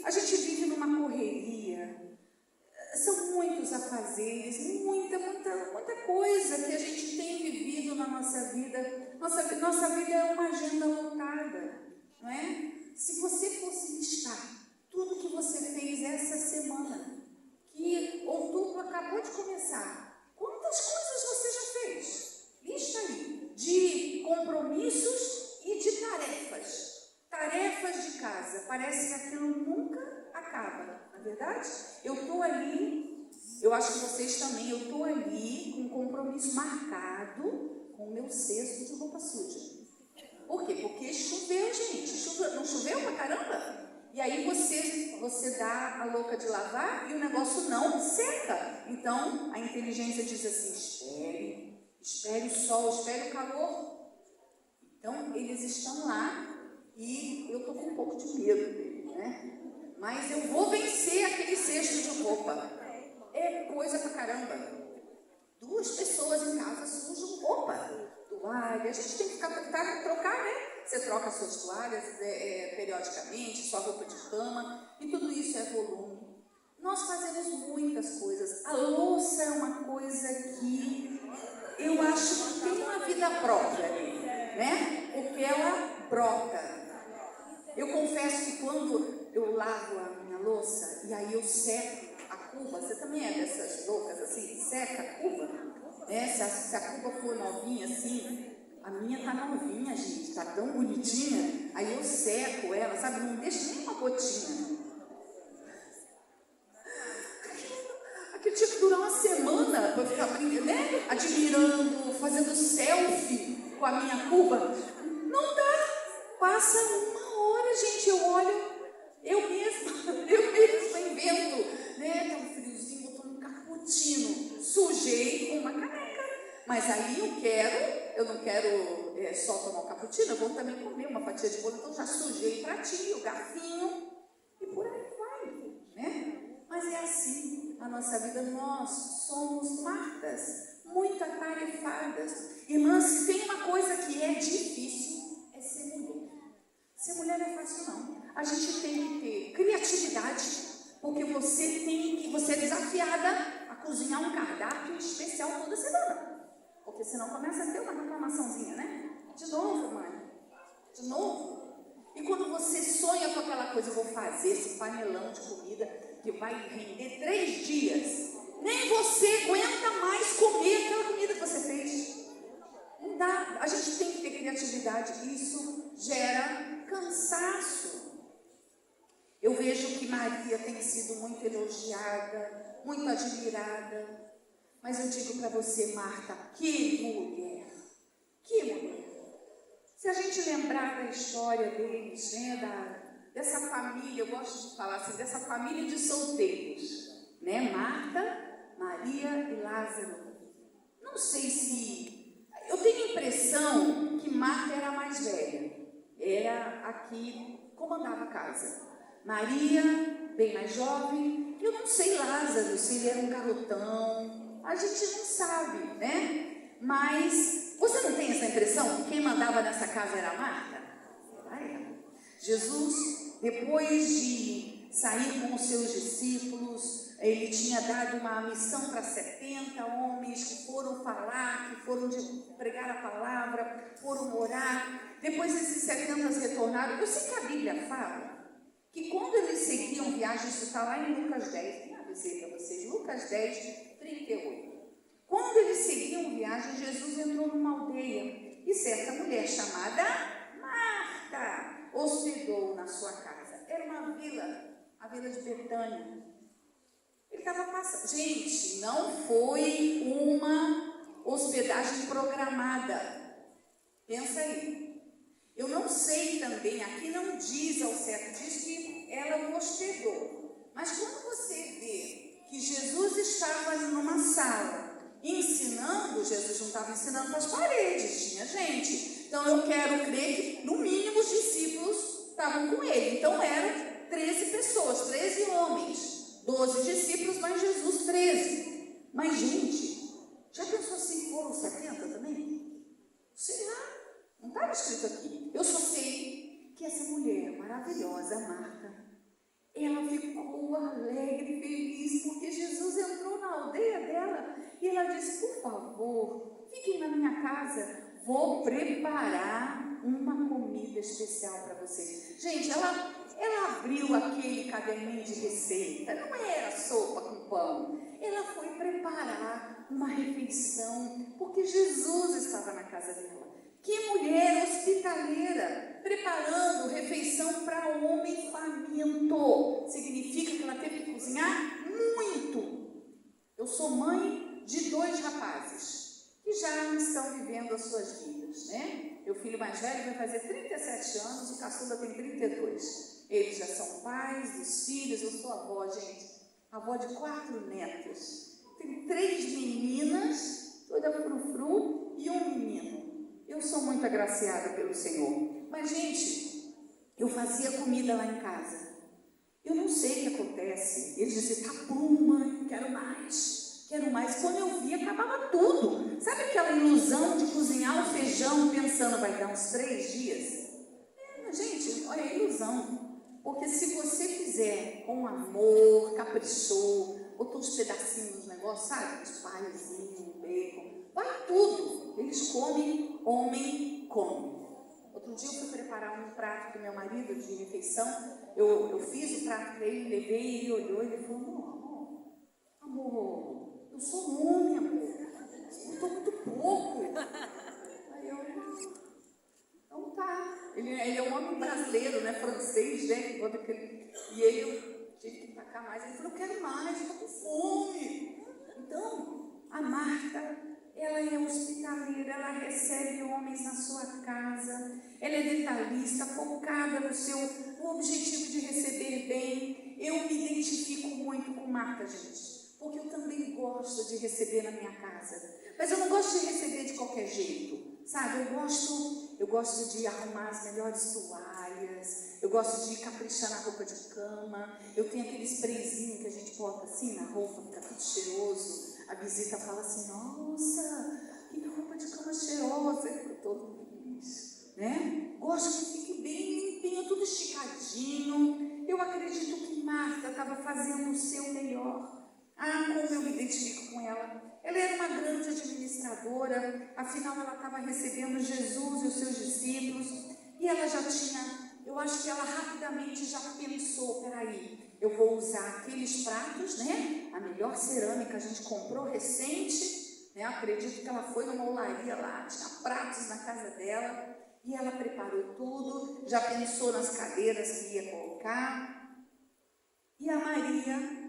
A gente vive numa correria, são muitos afazeres, muita coisa que a gente tem vivido na nossa vida. Nossa vida é uma agenda lotada, não é? Se você fosse listar tudo que você fez essa semana, que outubro acabou de começar, quantas coisas você já fez? Lista aí, de compromissos e de tarefas. Tarefas de casa, parece que aquilo nunca acaba, não é verdade? Eu estou ali, eu acho que vocês também, eu estou ali com um compromisso marcado com o meu cesto de roupa suja. Por quê? Porque choveu, gente, não choveu pra caramba? E aí você dá a louca de lavar e o negócio não seca. Então, a inteligência diz assim, espere o sol, espere o calor. Então, eles estão lá e eu estou com um pouco de medo dele, né? Mas eu vou vencer aquele cesto de roupa. É coisa pra caramba. 2 pessoas em casa sujam roupa. Toalha, a gente tem que trocar, né? Você troca suas toalhas periodicamente, sua roupa de cama, e tudo isso é volume. Nós fazemos muitas coisas. A louça é uma coisa que eu acho que tem uma vida própria, né? Porque ela brota. Eu confesso que quando eu lavo a minha louça e aí eu seco a cuba, você também é dessas loucas assim, seca a cuba, né? Se a cuba for novinha assim, a minha tá novinha, gente, tá tão bonitinha, aí eu seco ela, sabe, não deixo nem uma gotinha. Aquilo tinha que durar uma semana para eu ficar brincando, né? Admirando, fazendo selfie com a minha cuba. Não dá, passa uma hora, gente, eu olho, eu mesma invento, né? Tá um friozinho, eu tô no cappuccino, sujei com uma caneca, mas aí eu não quero só tomar um cappuccino, eu vou também comer uma fatia de bolo, então já sujei o pratinho, o garfinho, e por aí vai, né? Mas é assim, a nossa vida, nós somos Martas, muito atarefadas. Irmãs, se tem uma coisa que é difícil, é ser mulher. Ser mulher não é fácil, não. A gente tem que ter criatividade, porque você é desafiada a cozinhar um cardápio especial toda semana. Porque senão começa a ter uma reclamaçãozinha, né? De novo, mãe. De novo. E quando você sonha com aquela coisa, eu vou fazer esse panelão de comida que vai render 3 dias. Nem você aguenta mais comer aquela comida que você fez. Não dá. A gente tem que ter criatividade. Isso gera cansaço. Eu vejo que Maria tem sido muito elogiada, muito admirada. Mas eu digo para você, Marta, que mulher! Que mulher! Se a gente lembrar da história deles, né, dessa família, eu gosto de falar assim, dessa família de solteiros, né, Marta, Maria e Lázaro. Não sei se... Eu tenho a impressão que Marta era a mais velha, era a que comandava a casa. Maria, bem mais jovem, eu não sei Lázaro, se ele era um garotão, a gente não sabe, né? Mas você não tem essa impressão que quem mandava nessa casa era Marta? Jesus, depois de sair com os seus discípulos, ele tinha dado uma missão para 70 homens que foram falar, que foram pregar a palavra, foram orar. Depois esses 70 retornaram. Eu sei que a Bíblia fala que quando eles seguiam viagem, isso está lá em Lucas 10, tem avisei para vocês, Lucas 10, 38. Quando eles seguiam viagem, Jesus entrou numa aldeia e certa mulher chamada Marta hospedou na sua casa. Era uma vila, a vila de Betânia. Ele estava passando. Gente, não foi uma hospedagem programada. Pensa aí. Eu não sei também, aqui não diz ao certo, diz que ela o hospedou. Mas quando você vê que Jesus estava numa sala ensinando, Jesus não estava ensinando para as paredes, tinha gente. Então eu quero crer que no mínimo os discípulos estavam com ele. Então eram 13 pessoas, 13 homens, 12 discípulos, mas Jesus 13. Mas gente, já pensou se foram 70 também? Sei lá, não estava escrito aqui. Eu só sei que essa mulher maravilhosa, Marta, ela ficou alegre, feliz, porque Jesus entrou na aldeia dela e ela disse: por favor, fiquem na minha casa, vou preparar uma comida especial para vocês. Gente, ela abriu aquele caderninho de receita, não era sopa com pão, ela foi preparar uma refeição, porque Jesus estava na casa dela. Que mulher hospitaleira, preparando refeição para um homem faminto. Significa que ela teve que cozinhar muito. Eu sou mãe de 2 rapazes que já estão vivendo as suas vidas, né? Meu filho mais velho vai fazer 37 anos, o caçula tem 32. Eles já são pais dos filhos, eu sou avó, gente. Avó de 4 netos. Tem 3 meninas, toda frufru, e um menino. Eu sou muito agraciada pelo Senhor. Mas, gente, eu fazia comida lá em casa. Eu não sei o que acontece. Eles diziam: tá bom, mãe, quero mais. Quero mais. Quando eu via, acabava tudo. Sabe aquela ilusão de cozinhar o feijão pensando vai dar uns 3 dias? Gente, olha, é ilusão. Porque se você fizer com amor, caprichou, botou uns pedacinhos no negócio, sabe? Uns paizinhos, bacon, vai tudo. Eles comem, homem come. Outro dia eu fui preparar um prato para o meu marido de refeição. Eu fiz o prato para ele, levei, ele olhou e ele falou: amor, eu sou homem, amor. Eu estou muito pouco. Aí eu, então tá. Ele é um homem brasileiro, né? Francês, né? E ele, eu tive que tacar mais. Ele falou: eu quero mais, estou com fome. Então, a Marta, ela é hospitaleira, ela recebe homens na sua casa, ela é detalhista, focada no objetivo de receber bem. Eu me identifico muito com Marta, gente, porque eu também gosto de receber na minha casa, mas eu não gosto de receber de qualquer jeito, sabe? Eu gosto de arrumar as melhores toalhas, eu gosto de caprichar na roupa de cama, eu tenho aquele sprayzinho que a gente bota assim na roupa, fica tudo cheiroso. A visita fala assim: nossa, que roupa de cama cheirosa. Eu fico todo feliz, né? Gosto que fique bem limpinho, tudo esticadinho. Eu acredito que Marta estava fazendo o seu melhor. Como eu me identifico com ela. Ela era uma grande administradora, afinal ela estava recebendo Jesus e os seus discípulos. E ela já tinha, eu acho que ela rapidamente já pensou: peraí, eu vou usar aqueles pratos, né? A melhor cerâmica a gente comprou recente, né? Acredito que ela foi numa olaria lá, tinha pratos na casa dela, e ela preparou tudo, já pensou nas cadeiras que ia colocar. E a Maria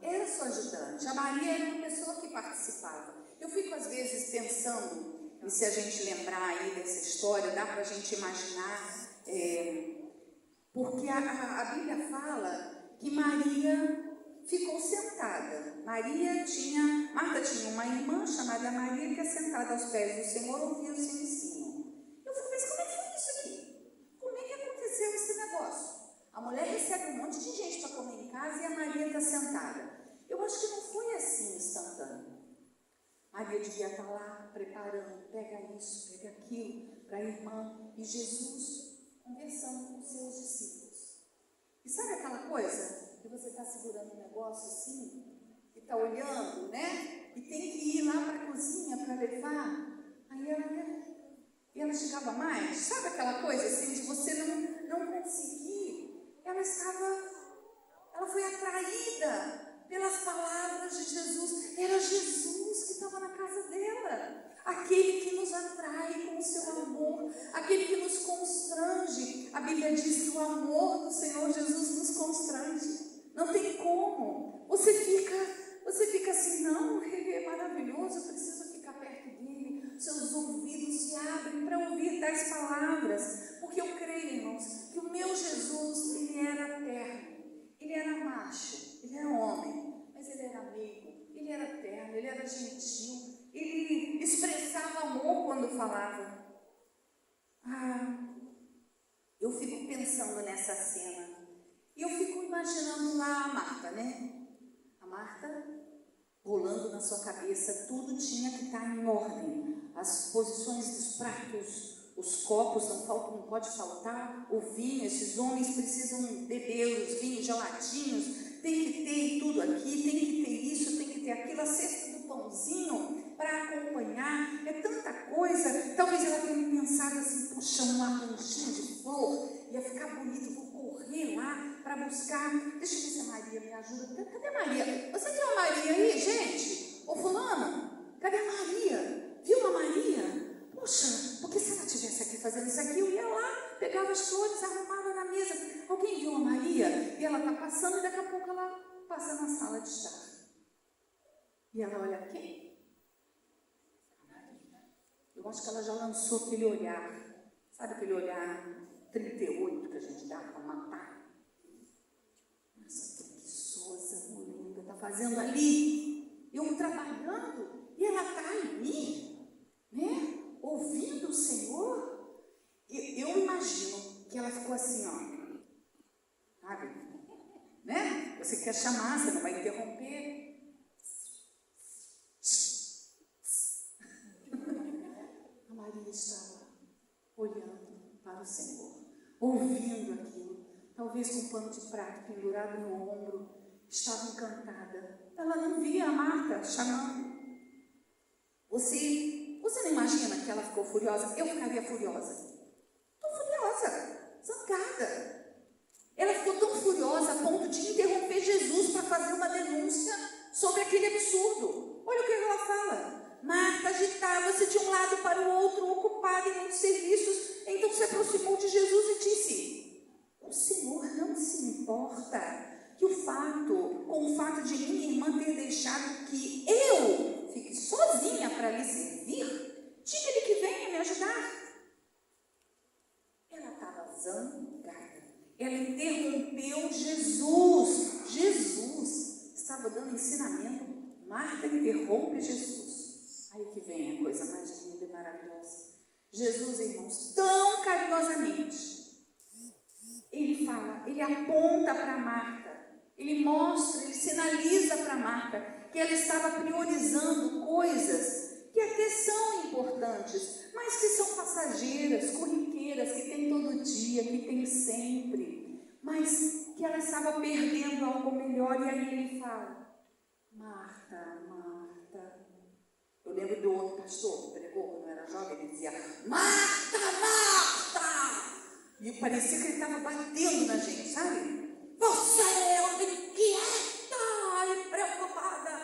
era sua ajudante. A Maria era uma pessoa que participava. Eu fico às vezes pensando, e se a gente lembrar aí dessa história, dá para a gente imaginar, porque a Bíblia fala que Maria ficou sentada. Marta tinha uma irmã chamada Maria que é sentada aos pés do Senhor, ouvia o seu ensino. Eu fico pensando: como é que foi isso aqui? Como é que aconteceu esse negócio? A mulher recebe um monte de gente para comer em casa e a Maria está sentada. Eu acho que não foi assim instantâneo. Maria devia estar lá preparando, pega isso, pega aquilo para a irmã, e Jesus conversando com os seus discípulos. E sabe aquela coisa que você está segurando um negócio assim, e está olhando, né? E tem que ir lá para a cozinha para levar. Aí ela chegava mais. Sabe aquela coisa assim de você não conseguir? Ela foi atraída pelas palavras de Jesus. Era Jesus que estava na casa dela. Aquele que nos atrai com o seu amor, aquele que nos constrange. A Bíblia diz que o amor do Senhor Jesus nos constrange. Não tem como. Você fica assim: não, ele é maravilhoso, eu preciso ficar perto dele. Seus ouvidos se abrem para ouvir tais palavras. Porque eu creio, irmãos, que o meu Jesus, ele era terno, ele era macho, ele era homem, mas ele era amigo, ele era terno, ele era gentil, ele expressava amor quando falava. Eu fico pensando nessa cena, e eu fico imaginando lá a Marta, né? A Marta rolando na sua cabeça, tudo tinha que estar em ordem, as posições dos pratos, os copos não faltam, não pode faltar, o vinho, esses homens precisam beber os vinhos geladinhos, tem que ter tudo aqui, tem que ter isso, tem que ter aquilo, a cesta do pãozinho para acompanhar, é tanta coisa. Talvez ela tenha pensado assim, puxa, um arranjinho de flor, ia ficar bonito, vou correr lá para buscar. Deixa eu ver se a Maria me ajuda. Cadê a Maria? Você viu a Maria aí, gente? Ô fulano, cadê a Maria? Viu a Maria? Poxa, porque se ela estivesse aqui fazendo isso aqui, eu ia lá, pegava as flores, arrumava na mesa. Alguém viu a Maria? E ela está passando e daqui a pouco ela passa na sala de estar. E ela olha quem? Eu acho que ela já lançou aquele olhar, sabe aquele olhar 38 que a gente dá para matar? Nossa, que preguiçosa, mulher, está fazendo ali, eu trabalhando, e ela está ali, né? Ouvindo o Senhor. Eu imagino que ela ficou assim, ó, sabe? Né? Você quer chamar, você não vai interromper. A Maria estava olhando para o Senhor, ouvindo aquilo, talvez com um pano de prata pendurado no ombro, estava encantada. Ela não via a Marta chamando. Você não imagina que ela ficou furiosa? Eu ficaria furiosa. Estou furiosa, zangada. Ela ficou tão furiosa a ponto de interromper Jesus para fazer uma denúncia sobre aquele absurdo. Olha o que ela fala. Marta agitava-se de um lado para o outro, ocupada em muitos serviços. Então se aproximou de Jesus e disse: o Senhor não se importa com o fato de minha irmã ter deixado que eu fique sozinha para lhe servir? Diga-lhe que venha me ajudar. Ela estava zangada. Ela interrompeu Jesus. Jesus estava dando ensinamento. Marta interrompe Jesus. Aí que vem a coisa mais linda e maravilhosa. Jesus, irmãos, tão carinhosamente, ele fala, ele aponta para Marta, ele mostra, ele sinaliza para Marta que ela estava priorizando coisas que até são importantes, mas que são passageiras, corriqueiras, que tem todo dia, que tem sempre, mas que ela estava perdendo algo melhor. E aí ele fala: Marta, Marta. Eu lembro do outro pastor que pregou quando eu era jovem, ele dizia: Marta, Marta! E parecia que ele estava batendo na gente, sabe? Você é inquieta e preocupada.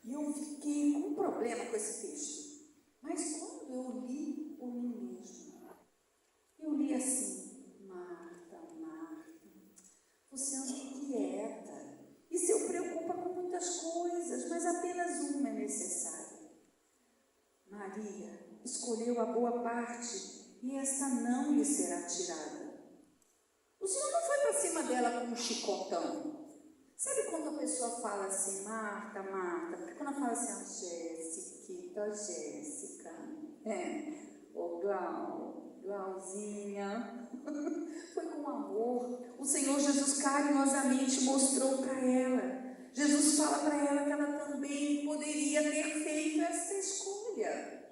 E eu fiquei com um problema com esse texto. Mas quando eu li por mim mesma, eu li assim: Marta, Marta, você anda inquieta e se preocupa com muitas coisas, mas apenas uma é necessária. Maria escolheu a boa parte e esta não lhe será tirada. O Senhor não foi para cima dela com um chicotão. Sabe quando a pessoa fala assim: Marta, Marta? Porque quando ela fala assim: Jéssica, ô Glauzinha, foi com amor. O Senhor Jesus carinhosamente mostrou para ela. Jesus fala para ela que ela também poderia ter feito essa escolha.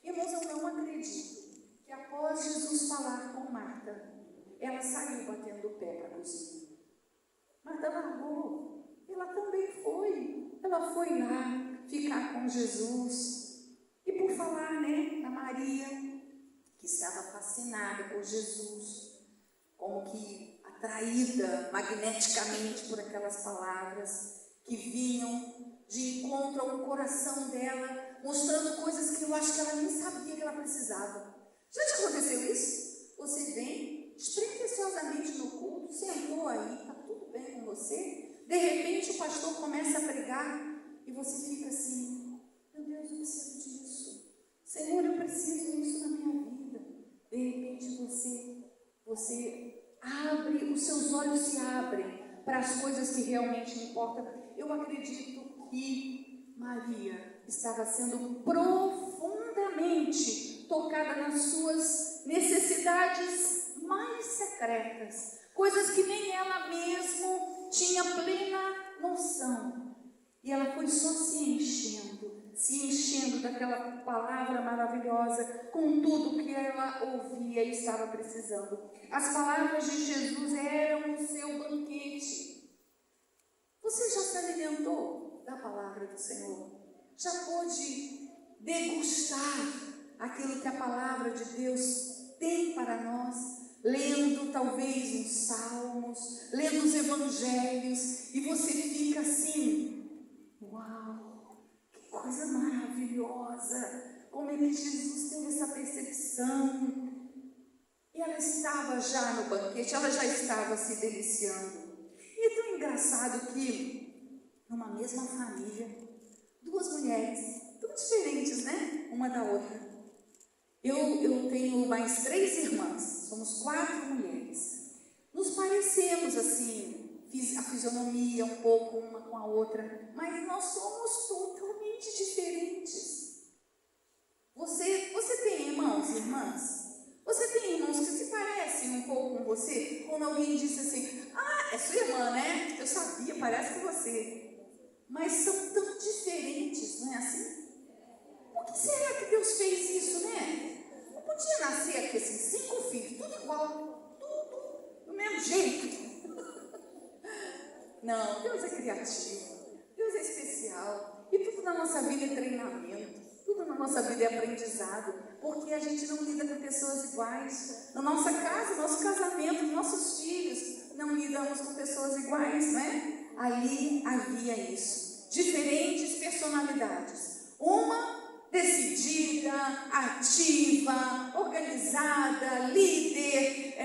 Irmãos, eu não acredito que após Jesus falar com Marta, ela saiu batendo o pé para a cozinha. Marta largou, ela também foi. Ela foi lá ficar com Jesus. E por falar, né, na Maria, que estava fascinada por Jesus, como que atraída magneticamente por aquelas palavras que vinham de encontro ao coração dela, mostrando coisas que eu acho que ela nem sabia que ela precisava. Já te aconteceu isso? Você vem despretensiosamente no culto, sentou aí, está tudo bem com você, de repente o pastor começa a pregar e você fica assim: meu Deus, eu preciso disso. Senhor, eu preciso disso na minha vida. De repente você abre, os seus olhos se abrem para as coisas que realmente importam. Eu acredito que Maria estava sendo profundamente tocada nas suas necessidades mais secretas, coisas que nem ela mesma tinha plena noção. E ela foi só se enchendo daquela palavra maravilhosa, com tudo que ela ouvia e estava precisando. As palavras de Jesus eram o seu banquete. Você já se alimentou da palavra do Senhor? Já pôde degustar aquilo que a palavra de Deus tem para nós? Lendo talvez os salmos, lendo os evangelhos, e você fica assim: uau, que coisa maravilhosa, como é que Jesus teve essa percepção. E ela estava já no banquete, ela já estava se deliciando. E é tão engraçado que numa mesma família, duas mulheres tão diferentes, né, uma da outra. Eu tenho mais 3 irmãs, somos 4 mulheres. Nos parecemos assim, a fisionomia um pouco uma com a outra, mas nós somos totalmente diferentes. Você tem irmãos e irmãs? Você tem irmãos que se parecem um pouco com você? Quando alguém disse assim: ah, é sua irmã, né? Eu sabia, parece com você. Mas são tão diferentes, não é assim? Por que será que Deus fez isso, né? Não podia nascer aqui assim, 5 filhos, tudo igual, tudo do mesmo jeito. Não, Deus é criativo, Deus é especial. E tudo na nossa vida é treinamento, tudo na nossa vida é aprendizado, porque a gente não lida com pessoas iguais. Na nossa casa, no nosso casamento, nossos filhos, não lidamos com pessoas iguais, né? Ali havia isso, diferentes personalidades. Uma decidida, ativa, organizada, líder,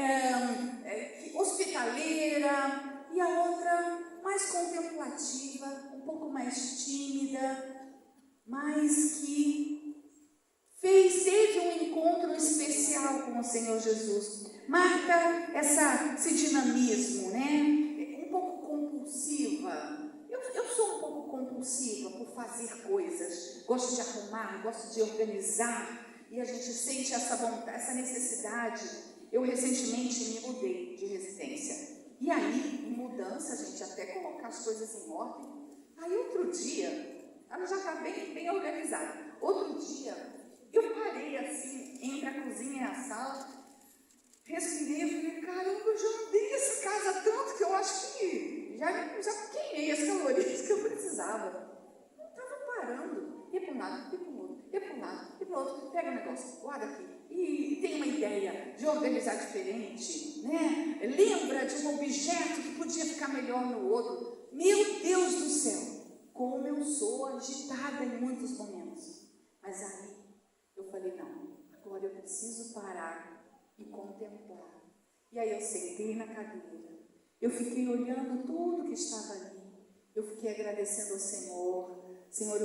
hospitaleira, e a outra mais contemplativa, um pouco mais tímida, mas que teve um encontro especial com o Senhor Jesus. Marca esse dinamismo, né? Um pouco compulsiva. Eu sou um pouco compulsiva por fazer coisas, gosto de arrumar, gosto de organizar, e a gente sente essa vontade, essa necessidade. Eu recentemente me mudei de residência, e aí, em mudança, gente, até colocar as coisas em ordem. Aí outro dia, ela já está bem organizada. Outro dia, eu parei assim, entre a cozinha e a sala, respirei e falei: caramba, eu já andei essa casa tanto que eu acho que já queimei as calorias que eu precisava. Não estava parando. Ia para um lado, ia para o outro, ia para um lado, ia para o outro. Pega o negócio, guarda aqui. E tem uma ideia de organizar diferente, né? Lembra de um objeto que podia ficar melhor no outro. Meu Deus do céu, como eu sou agitada em muitos momentos. Mas aí eu falei: não, agora eu preciso parar e contemplar. E aí eu sentei na cadeira, eu fiquei olhando tudo que estava ali, eu fiquei agradecendo ao Senhor. Senhor,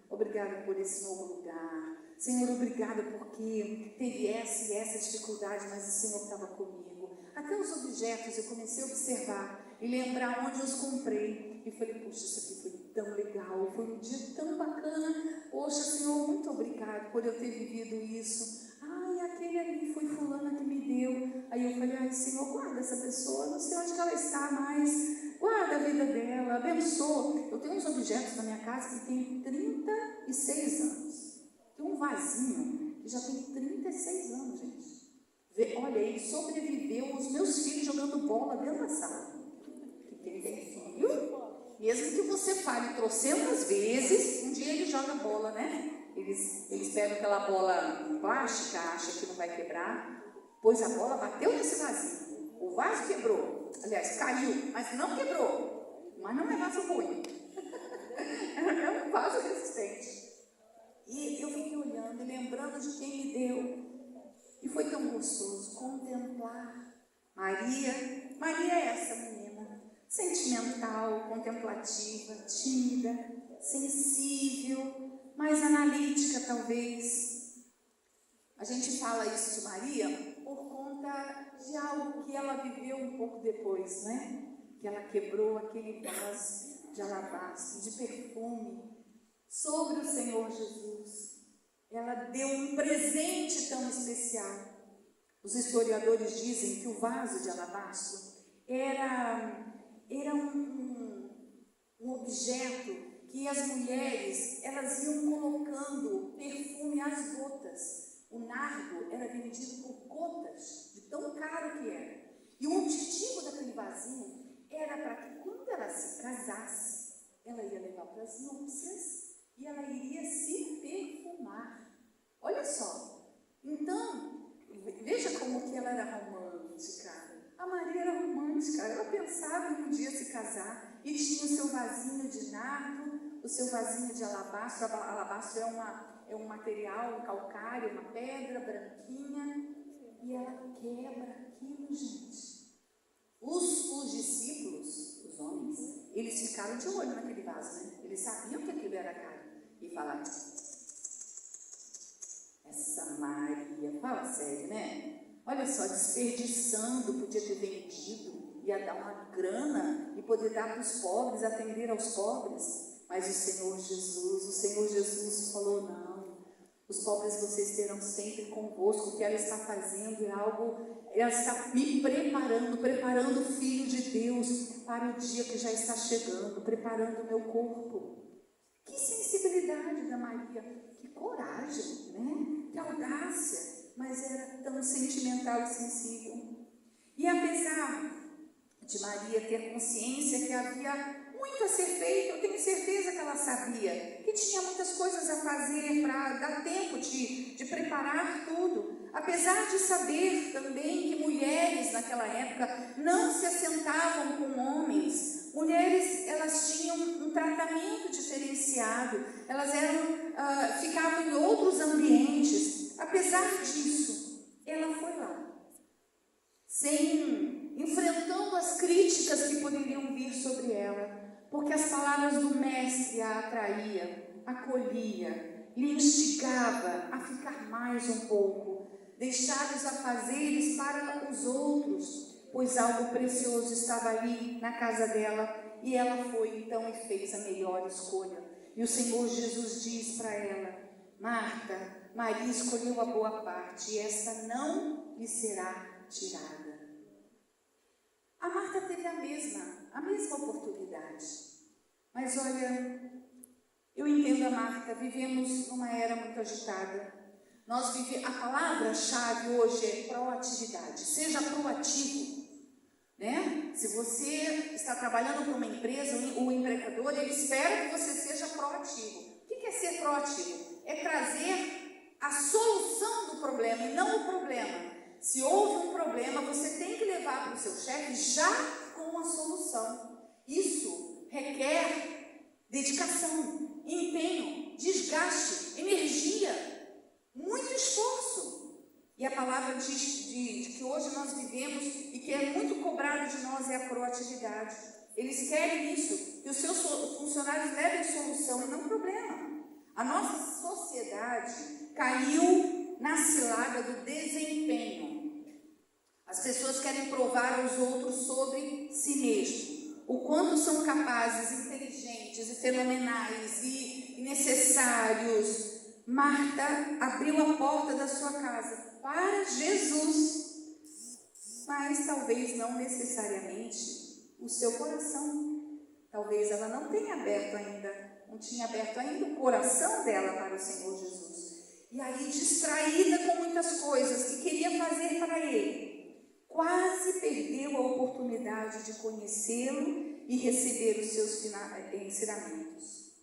obrigada por esse novo lugar. Senhor, obrigada porque teve essa e essa dificuldade, mas o Senhor estava comigo. Até os objetos eu comecei a observar e lembrar onde eu os comprei, e falei: poxa, isso aqui foi tão legal, foi um dia tão bacana. Poxa, Senhor, muito obrigado por eu ter vivido isso. Ai, aquele ali foi fulana que me deu. Aí eu falei: ai, Senhor, guarda essa pessoa, não sei onde ela está mais, guarda a vida dela, abençoa. Eu tenho uns objetos na minha casa que tem 36 anos. Tem um vasinho que já tem 36 anos, gente. Olha, ele sobreviveu os meus filhos jogando bola dentro da sala. Quem tem filho, mesmo que você fale trocentas vezes, um dia ele joga bola, né? Eles pegam aquela bola plástica, acham que não vai quebrar, pois a bola bateu nesse vasinho. O vaso quebrou, aliás, caiu, mas não quebrou. Mas não é vaso ruim. É um vaso resistente. E eu fiquei olhando e lembrando de quem me deu. E foi tão gostoso contemplar Maria. Maria é essa menina, sentimental, contemplativa, tímida, sensível, mais analítica talvez. A gente fala isso de Maria por conta de algo que ela viveu um pouco depois, né? Que ela quebrou aquele vaso de alabastro, de perfume, sobre o Senhor Jesus. Ela deu um presente tão especial. Os historiadores dizem que o vaso de alabastro era um objeto que as mulheres, elas iam colocando perfume às gotas. O nardo era vendido por gotas, de tão caro que era. E o objetivo daquele vasinho era para que quando ela se casasse, ela ia levar para as núpcias e ela iria se perfumar. Olha só. Então, veja como que ela era romântica. A Maria era romântica. Ela pensava em um dia se casar. Eles tinham o seu vasinho de nardo, o seu vasinho de alabastro. Alabastro é um material, um calcário, uma pedra branquinha. E ela quebra aquilo, gente. Os discípulos, os homens, eles ficaram de olho naquele vaso, né? Eles sabiam que aquilo era caro. E falaram: essa Maria, fala sério, né? Olha só, desperdiçando, podia ter vendido, ia dar uma grana e poder dar para os pobres, atender aos pobres. Mas o Senhor Jesus falou: não, os pobres vocês terão sempre convosco. O que ela está fazendo é algo, ela está me preparando o Filho de Deus para o dia que já está chegando, preparando o meu corpo. Que sensibilidade da Maria, que coragem, né? Que audácia, mas era tão sentimental e sensível. E apesar de Maria ter consciência que havia muito a ser feito, eu tenho certeza que ela sabia que tinha muitas coisas a fazer para dar tempo de preparar tudo. Apesar de saber também que mulheres naquela época não se assentavam com homens, mulheres, elas tinham um tratamento diferenciado, elas ficavam em outros ambientes. Apesar disso, ela foi lá, enfrentando as críticas que poderiam vir sobre ela, porque as palavras do mestre a atraía, acolhia, lhe instigava a ficar mais um pouco, deixar os afazeres para os outros, pois algo precioso estava ali na casa dela, e ela foi então e fez a melhor escolha. E o Senhor Jesus diz para ela: Marta, Maria escolheu a boa parte, e esta não lhe será tirada. A Marta teve a mesma oportunidade. Mas olha, eu entendo a Marta, vivemos numa era muito agitada. A palavra-chave hoje é proatividade. Seja proativo, né? Se você está trabalhando para uma empresa, o empregador, ele espera que você seja proativo. O que é ser proativo? É trazer a solução do problema e não o problema. Se houve um problema, você tem que levar para o seu chefe já com a solução. Isso requer dedicação, empenho, desgaste, energia, muito esforço. E a palavra diz que hoje nós vivemos e que é muito cobrado de nós é a proatividade. Eles querem isso, que os seus funcionários levem solução e não problema. A nossa sociedade caiu na cilada do desempenho. As pessoas querem provar aos outros sobre si mesmos, o quanto são capazes, inteligentes e fenomenais e necessários. Marta abriu a porta da sua casa para Jesus, mas talvez não necessariamente o seu coração. Talvez ela não tinha aberto ainda o coração dela para o Senhor Jesus. E aí, distraída com muitas coisas que queria fazer para ele, quase perdeu a oportunidade de conhecê-lo e receber os seus ensinamentos.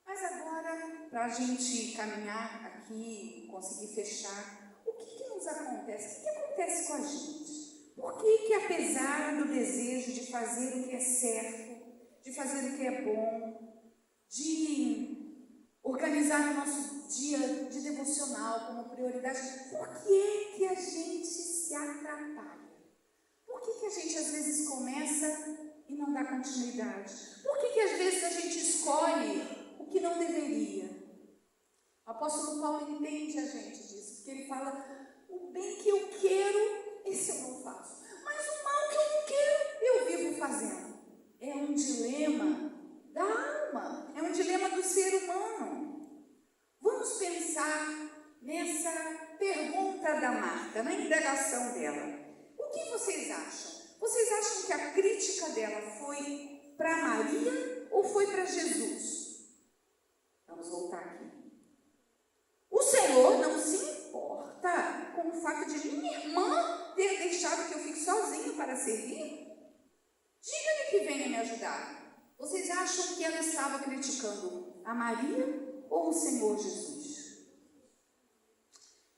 Mas agora, para a gente caminhar aqui, conseguir fechar, o que nos acontece? O que acontece com a gente? Por que apesar do desejo de fazer o que é certo, de fazer o que é bom, de organizar o nosso dia de devocional como prioridade, por que a gente se atrapalha? Por que a gente às vezes começa e não dá continuidade? Por que às vezes a gente escolhe o que não deveria? O apóstolo Paulo entende a gente disso, porque ele fala: o bem que eu quero, esse eu não faço, mas o mal que eu não quero, eu vivo fazendo. É um dilema da alma, é um dilema do ser humano. Vamos pensar nessa pergunta da Marta, na indagação dela. O que vocês acham? Vocês acham que a crítica dela foi para Maria ou foi para Jesus? Vamos voltar aqui. O Senhor não se importa com o fato de minha irmã ter deixado que eu fique sozinho para servir? Diga-lhe que venha me ajudar. Vocês acham que ela estava criticando a Maria ou o Senhor Jesus?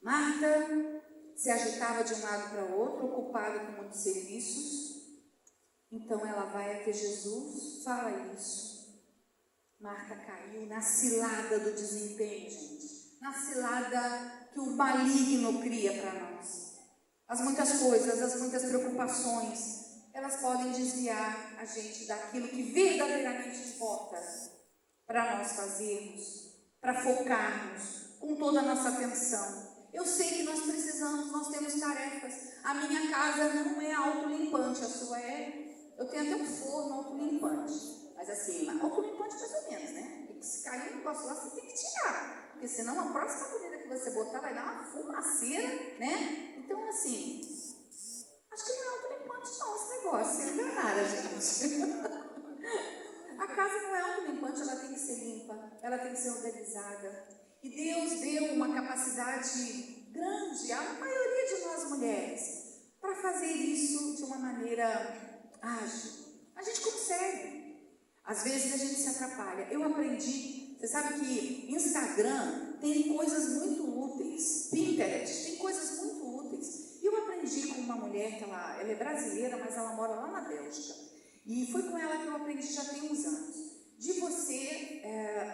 Marta se agitava de um lado para o outro, ocupada com muitos serviços. Então ela vai até Jesus, fala isso. Marta caiu na cilada do desempenho, gente. Na cilada que o maligno cria para nós. As muitas coisas, as muitas preocupações, elas podem desviar a gente daquilo que verdadeiramente importa para nós fazermos, para focarmos com toda a nossa atenção. Eu sei que nós precisamos, nós temos tarefas. A minha casa não é autolimpante, a sua é. Eu tenho até um forno autolimpante. Mas assim, autolimpante mais ou menos, né? Porque se cair um negócio lá, você tem que tirar. Porque senão a próxima comida que você botar vai dar uma fumaceira, né? Então, assim, acho que não é autolimpante não esse negócio. Não é nada, gente. A casa não é autolimpante, ela tem que ser limpa, ela tem que ser organizada. E Deus deu uma capacidade grande à maioria de nós mulheres para fazer isso de uma maneira ágil. A gente consegue. Às vezes a gente se atrapalha. Eu aprendi, você sabe que Instagram tem coisas muito úteis, Pinterest tem coisas muito úteis. E eu aprendi com uma mulher, que ela é brasileira, mas ela mora lá na Bélgica. E foi com ela que eu aprendi já tem uns anos. De você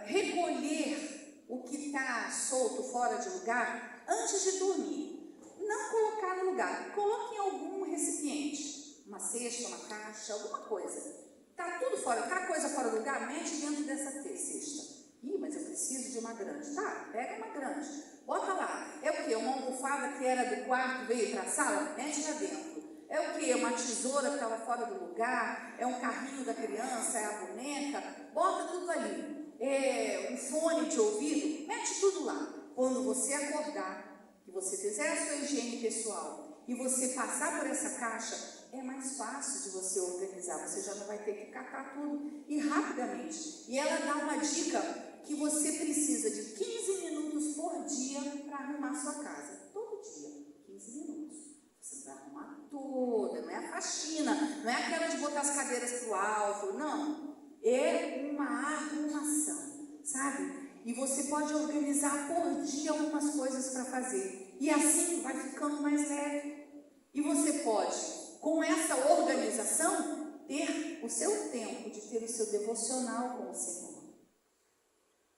recolher o que está solto, fora de lugar, antes de dormir. Não colocar no lugar. Coloque em algum recipiente. Uma cesta, uma caixa, alguma coisa. Está tudo fora, está coisa fora do lugar, mete dentro dessa cesta. Ih, mas eu preciso de uma grande. Tá, pega uma grande. Bota lá. É o quê? Uma almofada que era do quarto, veio para a sala? Mete lá dentro. É o quê? Uma tesoura que estava fora do lugar? É um carrinho da criança? É a boneca? Bota tudo ali. É um fone de ouvido? Mete tudo lá. Quando você acordar, que você fizer a sua higiene pessoal e você passar por essa caixa, é mais fácil de você organizar, você já não vai ter que catar tudo e rapidamente. E ela dá uma dica que você precisa de 15 minutos por dia para arrumar sua casa. Todo dia, 15 minutos. Você vai arrumar toda, não é a faxina, não é aquela de botar as cadeiras para o alto, não. É uma arrumação, sabe? E você pode organizar por dia algumas coisas para fazer. E assim vai ficando mais leve. E você pode, com essa organização, ter o seu tempo de ter o seu devocional com o Senhor.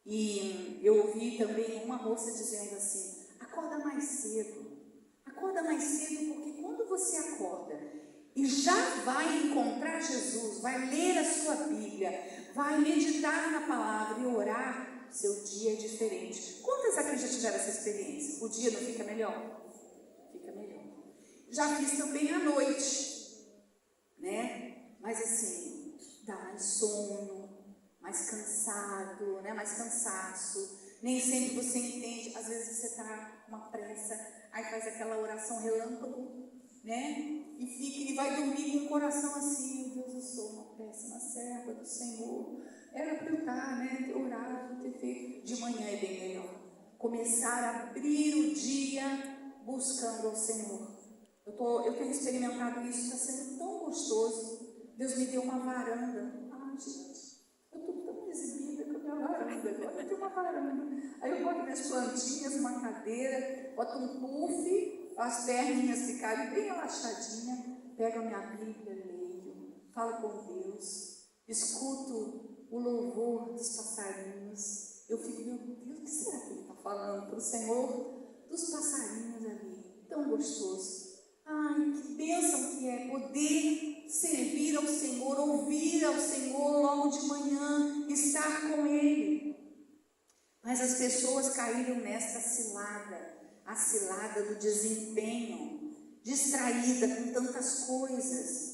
E eu ouvi também uma moça dizendo assim, acorda mais cedo. Acorda mais cedo porque quando você acorda e já vai encontrar Jesus, vai ler a sua Bíblia, vai meditar na palavra e orar, seu dia é diferente. Quantas aqui já tiveram essa experiência? O dia não fica melhor? Fica melhor. Já fiz também à noite, né? Mas assim, dá mais sono, mais cansado, né? Mais cansaço. Nem sempre você entende. Às vezes você está com uma pressa, aí faz aquela oração relâmpago, né? E vai dormir com o coração assim, meu Deus, eu sou uma péssima serva do Senhor. Era para eu estar, né? Ter orado, ter feito. De manhã é bem melhor. Começar a abrir o dia buscando ao Senhor. Eu tenho experimentado isso, está sendo tão gostoso. Deus me deu uma varanda. Ai, gente, eu estou tão exibida com a minha varanda. Agora eu tenho uma varanda. Aí eu boto minhas plantinhas, uma cadeira, boto um puff, as perninhas ficarem bem relaxadinhas, pego a minha Bíblia, leio, falo com Deus, escuto o louvor dos passarinhos. Eu fico, meu Deus, o que será que ele está falando para o Senhor? Dos passarinhos ali, tão gostoso. Ai, que bênção que é poder servir ao Senhor, ouvir ao Senhor logo de manhã, estar com Ele. Mas as pessoas caíram nesta cilada, a cilada do desempenho, distraída com tantas coisas.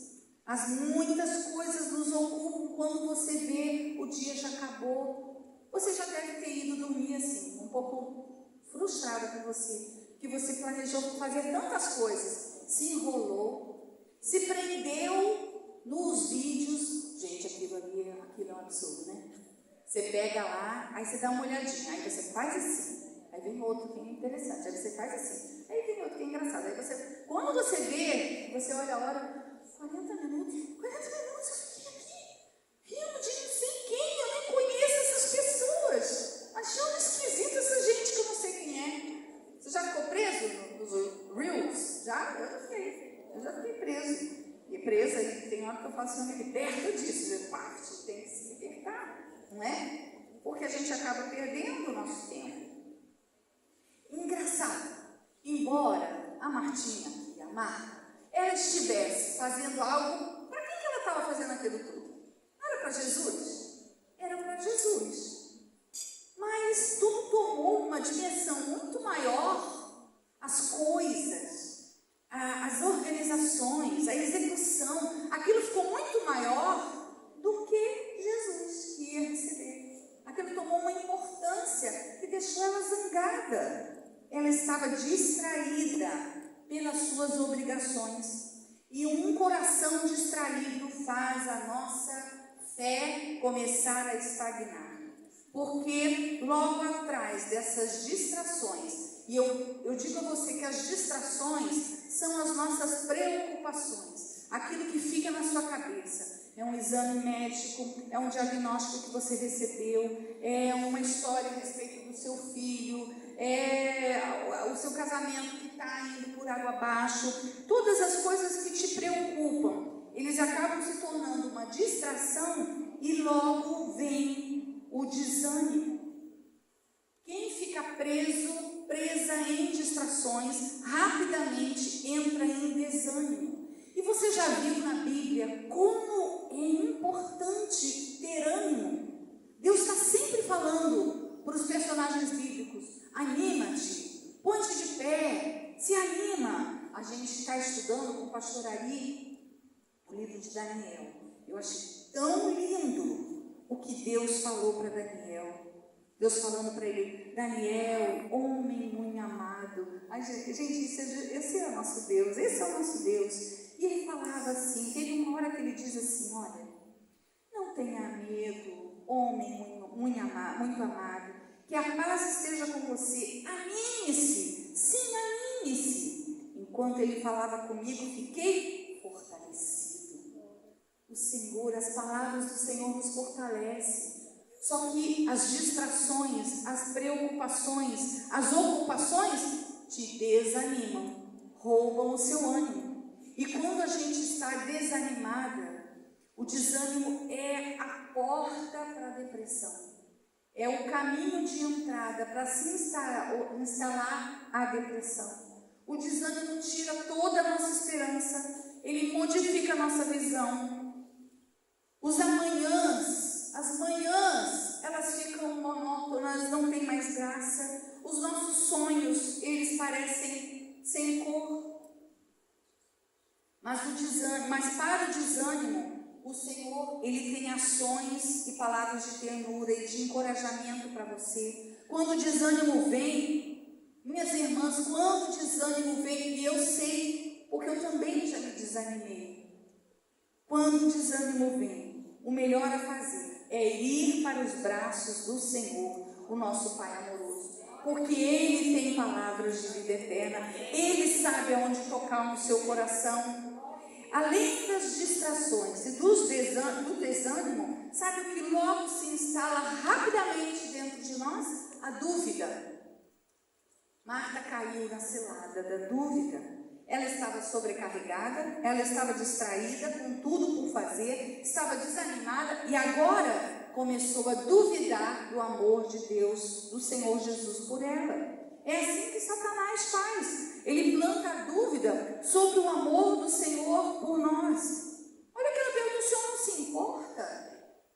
As muitas coisas nos ocupam. Quando você vê, o dia já acabou. Você já deve ter ido dormir assim, um pouco frustrada com você, que você planejou fazer tantas coisas. Se enrolou, se prendeu nos vídeos. Gente, aquilo ali aquilo é um absurdo, né? Você pega lá, aí você dá uma olhadinha, aí você faz assim, aí vem outro que é interessante, aí você faz assim, aí vem outro que é engraçado, aí você, quando você vê, você olha a hora, 40 minutos eu fiquei aqui, rindo de não sei quem, eu nem conheço essas pessoas, achando esquisita essa gente que eu não sei quem é. Você já ficou preso nos Reels? Já? Eu já fiquei preso. E presa, e tem hora que eu faço, eu me liberta disso, parte, tem que se libertar, não é? Porque a gente acaba perdendo o nosso tempo. Engraçado, embora a Martinha e a Marta, ela estivesse fazendo algo, para quem que ela estava fazendo aquilo tudo? Não era para Jesus? Era para Jesus. Mas tudo tomou uma dimensão muito maior, as coisas, as organizações, a execução, aquilo ficou muito maior do que Jesus ia receber. Aquilo tomou uma importância que deixou ela zangada. Ela estava distraída pelas suas obrigações. E um coração distraído faz a nossa fé começar a estagnar. Porque logo atrás dessas distrações, e eu digo a você que as distrações são as nossas preocupações, aquilo que fica na sua cabeça. É um exame médico, é um diagnóstico que você recebeu, é uma história a respeito do seu filho, é o seu casamento que está indo por água abaixo. Todas as coisas que te preocupam, eles acabam se tornando uma distração e logo vem o desânimo. Quem fica presa em distrações, rapidamente entra em desânimo. E você já viu na Bíblia como é importante ter ânimo? Deus está sempre falando para os personagens bíblicos: anima-te, põe-te de pé, se anima. A gente está estudando com o pastor Ari o livro de Daniel. Eu achei tão lindo o que Deus falou para Daniel. Deus falando para ele: Daniel, homem muito amado. Ai, gente, esse é o nosso Deus, esse é o nosso Deus. E ele falava assim, teve uma hora que ele diz assim: olha, não tenha medo, homem muito amado, que a paz esteja com você. Anime-se, sim, anime-se. Enquanto ele falava comigo, fiquei fortalecido. O Senhor, as palavras do Senhor nos fortalecem. Só que as distrações, as preocupações, as ocupações te desanimam, roubam o seu ânimo. E quando a gente está desanimada, o desânimo é a porta para a depressão. É o caminho de entrada para se instalar a depressão. O desânimo tira toda a nossa esperança, ele modifica a nossa visão. Os amanhãs, as manhãs, elas ficam monótonas, não tem mais graça. Os nossos sonhos, eles parecem sem cor. Mas para o desânimo, o Senhor, Ele tem ações e palavras de ternura e de encorajamento para você. Quando o desânimo vem, minhas irmãs, quando o desânimo vem, e eu sei, porque eu também já me desanimei. Quando o desânimo vem, o melhor a fazer é ir para os braços do Senhor, o nosso Pai amoroso. Porque Ele tem palavras de vida eterna, Ele sabe aonde tocar no seu coração. Além das distrações e do desânimo, sabe o que logo se instala rapidamente dentro de nós? A dúvida. Marta caiu na cilada da dúvida. Ela estava sobrecarregada, ela estava distraída, com tudo por fazer, estava desanimada e agora começou a duvidar do amor de Deus, do Senhor Jesus por ela. É assim que Satanás faz. Ele planta a dúvida sobre o amor do Senhor por nós. Olha que ela pergunta: o Senhor não se importa?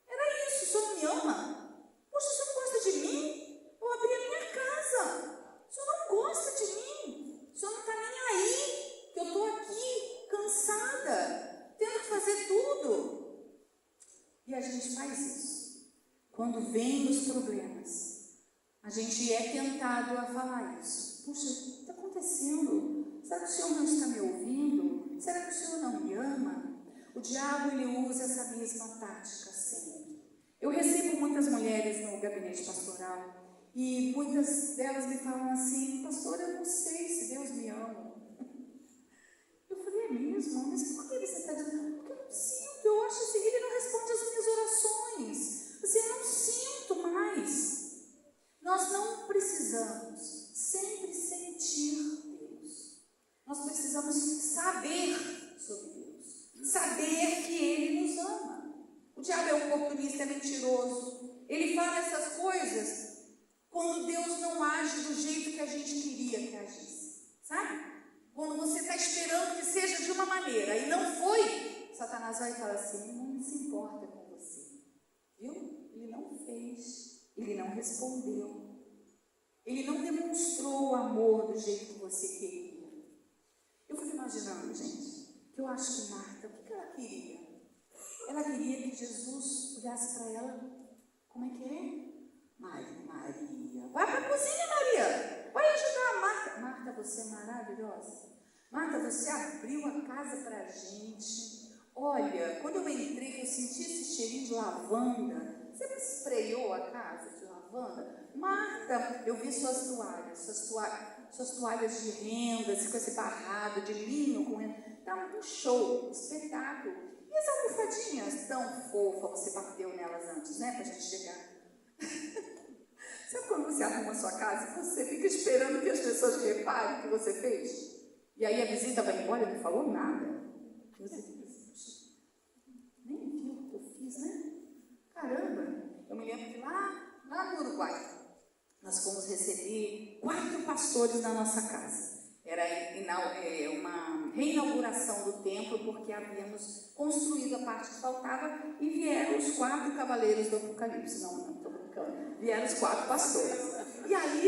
Era isso, o Senhor não me ama? Poxa, o Senhor não gosta de mim? Eu abri a minha casa. O Senhor não gosta de mim? O Senhor não está nem aí, que eu estou aqui, cansada, tendo que fazer tudo. E a gente faz isso. Quando vem os problemas, a gente é tentado a falar isso. Puxa, o que está acontecendo? Será que o Senhor não está me ouvindo? Será que o Senhor não me ama? O diabo, ele usa essa mesma tática sempre. Eu recebo muitas mulheres no gabinete pastoral e muitas delas me falam assim: pastora, eu não sei se Deus me ama. Eu falei: é mesmo? Mas por que você está dizendo? Porque eu não sinto, eu acho assim, Ele não responde às minhas orações. Assim, eu não sinto mais. Nós não precisamos sempre sentir Deus. Nós precisamos saber sobre Deus. Saber que Ele nos ama. O diabo é oportunista, é mentiroso. Ele fala essas coisas quando Deus não age do jeito que a gente queria que agisse. Sabe? Quando você está esperando que seja de uma maneira e não foi, Satanás vai falar assim: não se importa com você. Viu? Ele não fez. Ele não respondeu. Ele não demonstrou o amor do jeito que você queria. Eu fico imaginando, gente, que eu acho que Marta, o que ela queria? Ela queria que Jesus olhasse para ela, como é que é? Maria, vai para a cozinha, Maria, vai ajudar a Marta. Marta, você é maravilhosa. Marta, você abriu a casa para a gente. Olha, quando eu entrei, eu senti esse cheirinho de lavanda. Você me esfreou a casa de lavanda? Marta, eu vi suas toalhas de renda, com esse barrado de linho, tá um show, um espetáculo. E as almofadinhas tão fofas, você bateu nelas antes, né, pra gente chegar. Sabe quando você arruma a sua casa e você fica esperando que as pessoas reparem o que você fez? E aí a visita vai embora e não falou nada. Você fica assim, nem viu o que eu fiz, né? Caramba! Eu me lembro que lá no Uruguai, nós fomos receber 4 pastores na nossa casa. Era uma reinauguração do templo, porque havíamos construído a parte que faltava e vieram os 4 cavaleiros do Apocalipse. Não estou brincando. Vieram os 4 pastores. E aí,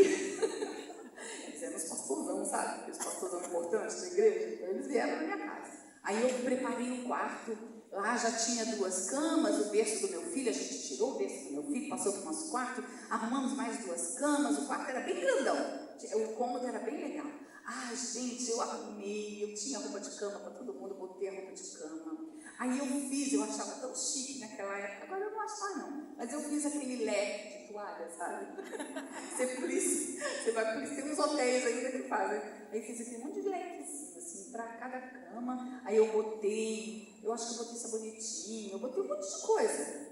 eles eram os pastorzão, sabe? Os pastorzão importantes da igreja. Então, eles vieram na minha casa. Aí eu preparei um quarto. Lá já tinha 2 camas, o berço do meu filho, a gente tirou o berço do meu filho, passou para o nosso quarto, arrumamos mais 2 camas, o quarto era bem grandão, o cômodo era bem legal. Ai, gente, eu arrumei, eu tinha roupa de cama para todo mundo, botei a roupa de cama. Aí eu achava tão chique naquela época, agora eu não acho mais não, mas eu fiz aquele leque de toalha, sabe? Você vai por isso, tem uns hotéis ainda que fazem. Aí fiz aquele monte de lequezinho, assim, para cada cama. Aí eu acho que eu botei sabonetinho, eu botei um monte de coisa.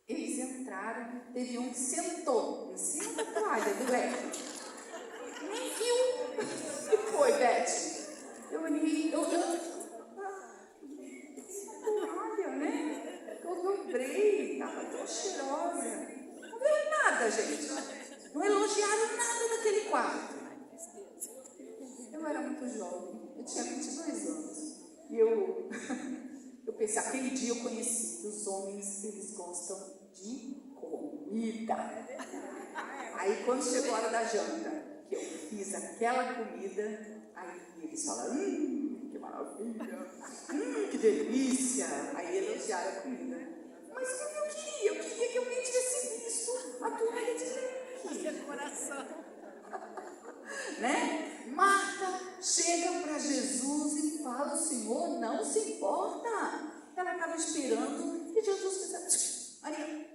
Eles entraram, teve um que sentou em cima da toalha do leque. Nem viu. O que foi, Beth? Eu olhei, olha, né? Eu dobrei, estava tão cheirosa. Não viu nada, gente. Não elogiaram nada daquele quarto. Eu era muito jovem, eu tinha 22 anos. E eu pensei, aquele dia eu conheci que os homens, eles gostam de comida. Aí quando chegou a hora da janta, que eu fiz aquela comida, aí eles falaram, que maravilha, que delícia. Aí elogiaram a comida. Mas o que eu queria? Eu queria que alguém tivesse visto a toalha de leite. Coração. Né? Marta chega para Jesus e fala, o Senhor não se importa. Ela estava esperando que Jesus fizesse, Maria,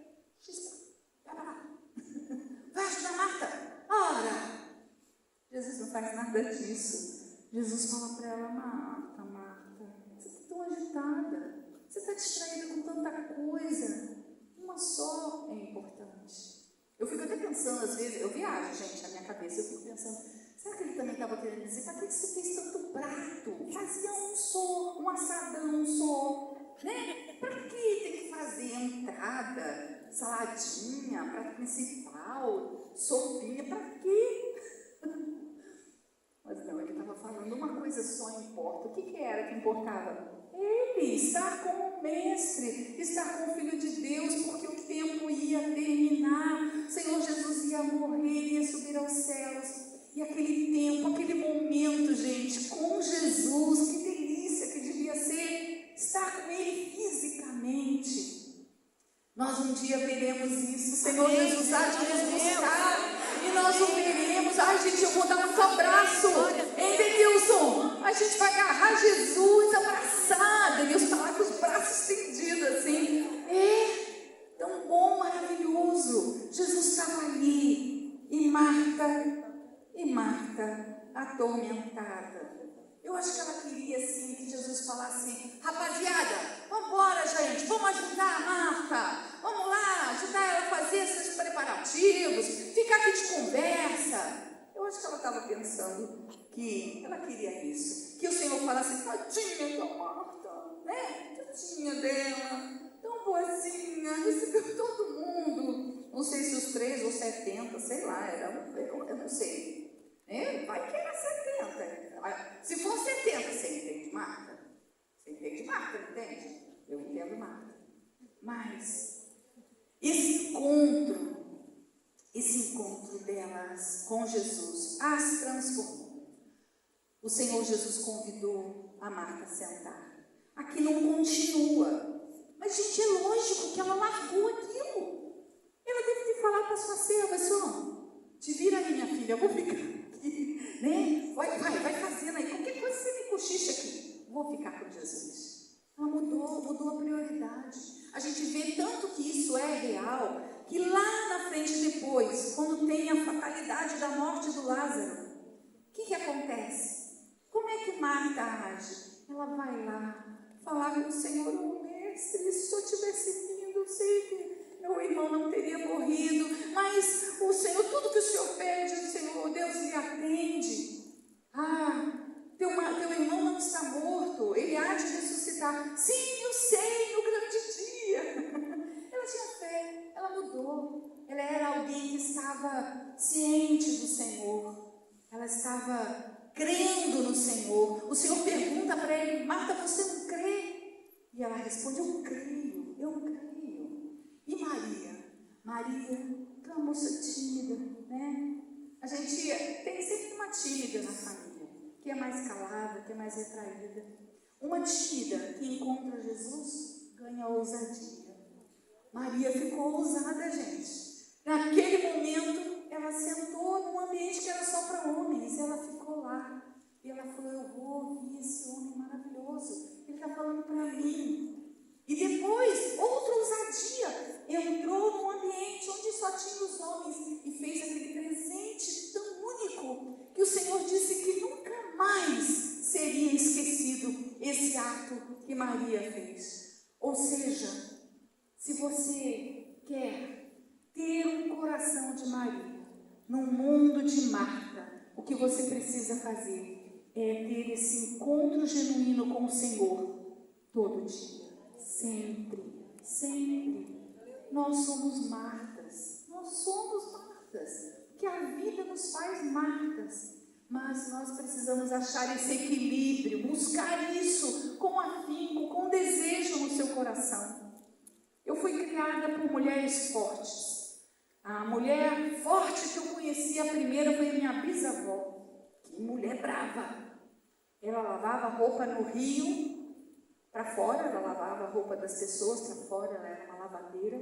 vai ajudar Marta. Ora, Jesus não faz nada disso. Jesus fala para ela, Marta, você está tão agitada, você está distraída com tanta coisa, uma só é importante. Eu fico até pensando, às vezes, eu viajo, gente, na minha cabeça, eu fico pensando, será que ele também estava querendo dizer, para que você fez tanto prato? Fazia um só, um assadão só, né? Para que tem que fazer entrada, saladinha, prato principal, sopinha, para quê? Mas não, ele estava falando, uma coisa só importa. O que era que importava? Ele estar com o Mestre, estar com o Filho de Deus, porque o tempo ia terminar, o Senhor Jesus ia morrer, ia subir aos céus, e aquele tempo, aquele momento, gente, com Jesus, que delícia que devia ser estar com Ele fisicamente. Nós um dia veremos isso, o Senhor Jesus há de nos buscar, e nós o veremos. Ai, gente, eu vou dar um abraço, hein, Denilson? A gente vai agarrar Jesus abraçado. Denilson está lá com os braços estendidos assim. Então atormentada. Eu acho que ela queria assim, que Jesus falasse assim: rapaziada, vamos embora, gente, vamos ajudar a Marta, vamos lá, ajudar ela a fazer esses preparativos, ficar aqui de conversa. Eu acho que ela estava pensando que ela queria isso, que o Senhor falasse: tadinha da Marta, né? Tadinha dela, tão boazinha, recebeu todo mundo. Não sei se os 3 ou 70, sei lá, eu não sei. Vai que era 70. Se for 70, você entende Marta? Você entende Marta, não entende? Eu entendo Marta. Mas esse encontro delas com Jesus as transformou. O Senhor Jesus convidou a Marta a sentar. Aqui não continua. Mas, gente, é lógico que ela largou aquilo. Ela deve ter falado para sua serva: senhor, te vira aí, minha filha, eu vou ficar aqui, né? Vai fazendo aí, qualquer coisa você me cochicha aqui. Vou ficar com Jesus. Ela mudou a prioridade. A gente vê tanto que isso é real, que lá na frente depois, quando tem a fatalidade da morte do Lázaro, o que acontece? Como é que Marta age? Ela vai lá falar com o Senhor: ô mestre, se eu tivesse vindo, eu sei que meu irmão não teria morrido, mas o Senhor, tudo que o Senhor pede, o Senhor, Deus lhe atende. Teu irmão não está morto, ele há de ressuscitar. Sim, eu sei, no grande dia. Ela tinha fé, ela mudou. Ela era alguém que estava ciente do Senhor. Ela estava crendo no Senhor. O Senhor pergunta para ele: Marta, você não crê? E ela responde: eu creio. E Maria, que é uma moça tímida, né? A gente tem sempre uma tímida na família, que é mais calada, que é mais retraída. Uma tímida que encontra Jesus ganha ousadia. Maria ficou ousada, gente. Naquele momento, ela sentou num ambiente que era só para homens. Ela ficou lá. E ela falou: eu vou ouvir esse homem maravilhoso. Ele está falando para mim. E depois, outra ousadia, entrou num ambiente onde só tinha os homens e fez aquele presente tão único que o Senhor disse que nunca mais seria esquecido esse ato que Maria fez. Ou seja, se você quer ter um coração de Maria num mundo de Marta, o que você precisa fazer é ter esse encontro genuíno com o Senhor todo dia. Sempre. Nós somos Martas, que a vida nos faz Martas, mas nós precisamos achar esse equilíbrio, buscar isso com afinco, com desejo no seu coração. Eu fui criada por mulheres fortes. A mulher forte que eu conheci, a primeira, foi a minha bisavó. Que mulher brava! Ela lavava roupa no rio, para fora, ela lavava a roupa das pessoas, para fora ela era uma lavadeira.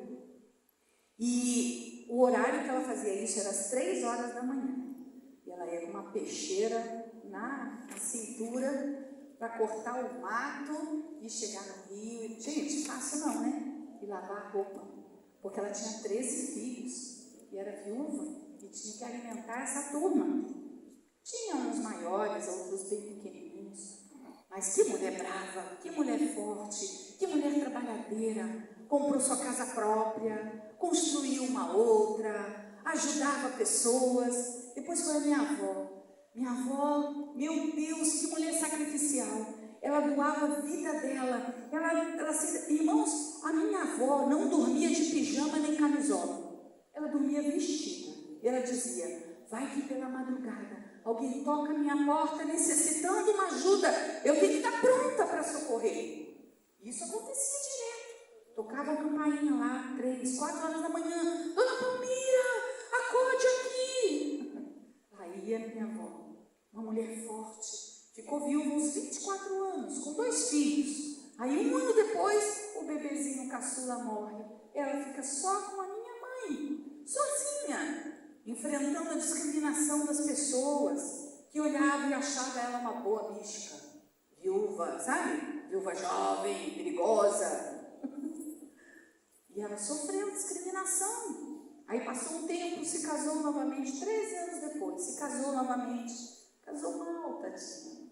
E o horário que ela fazia isso era às 3 horas da manhã. E ela ia com uma peixeira na cintura para cortar o mato e chegar no rio. E, gente, fácil não, né? E lavar a roupa. Porque ela tinha 13 filhos e era viúva e tinha que alimentar essa turma. Tinha uns maiores, outros bem pequenininhos. Mas que mulher brava, que mulher forte, que mulher trabalhadeira, comprou sua casa própria, construiu uma outra, ajudava pessoas. Depois foi a minha avó. Minha avó, meu Deus, que mulher sacrificial. Ela doava a vida dela. Irmãos, a minha avó não dormia de pijama nem camisola. Ela dormia vestida. Ela dizia: vai que pela madrugada alguém toca a minha porta necessitando uma ajuda, eu tenho que estar pronta para socorrer. Isso acontecia direto. Tocava a campainha lá, 3, 4 horas da manhã. Dona Palmira, acorde aqui. Aí a minha avó, uma mulher forte, ficou viúva uns 24 anos, com 2 filhos. Aí 1 ano depois, o bebezinho caçula morre. Ela fica só com a minha mãe, sozinha, enfrentando a discriminação das pessoas que olhavam e achavam ela uma boa mística, viúva, sabe? Viúva jovem, perigosa. E ela sofreu discriminação. Aí passou um tempo, se casou novamente, 13 anos depois, se casou novamente. Casou mal, tadinha.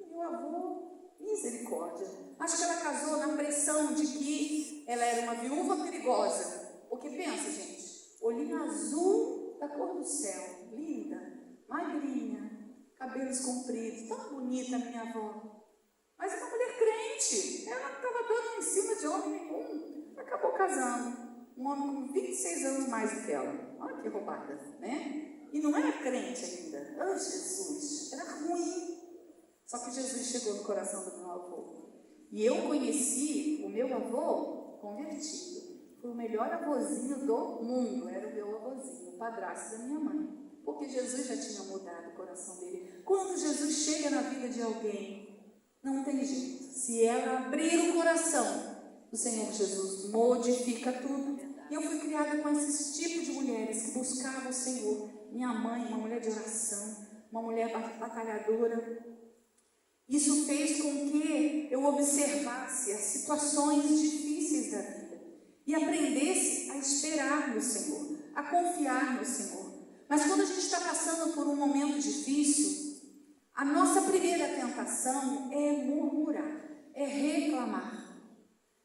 Meu avô, misericórdia. Acho que ela casou na pressão de que ela era uma viúva perigosa. Porque pensa, gente, olhinho azul da cor do céu, linda, magrinha, cabelos compridos, tão bonita a minha avó. Mas uma mulher crente, ela não estava dando em cima de homem nenhum. Acabou casando. Um homem com 26 anos mais do que ela. Olha que roubada, né? E não era crente ainda. Oh, Jesus, era ruim. Só que Jesus chegou no coração do meu avô. E eu conheci o meu avô convertido. Foi o melhor avôzinho do mundo. Era o meu avôzinho, o padrasto da minha mãe. Porque Jesus já tinha mudado o coração dele. Quando Jesus chega na vida de alguém, não tem jeito. Se ela abrir o coração, o Senhor Jesus modifica tudo. E eu fui criada com esse tipo de mulheres que buscavam o Senhor. Minha mãe, uma mulher de oração, uma mulher batalhadora. Isso fez com que eu observasse as situações difíceis da vida e aprendesse a esperar no Senhor, a confiar no Senhor. Mas quando a gente está passando por um momento difícil, a nossa primeira tentação é murmurar, é reclamar.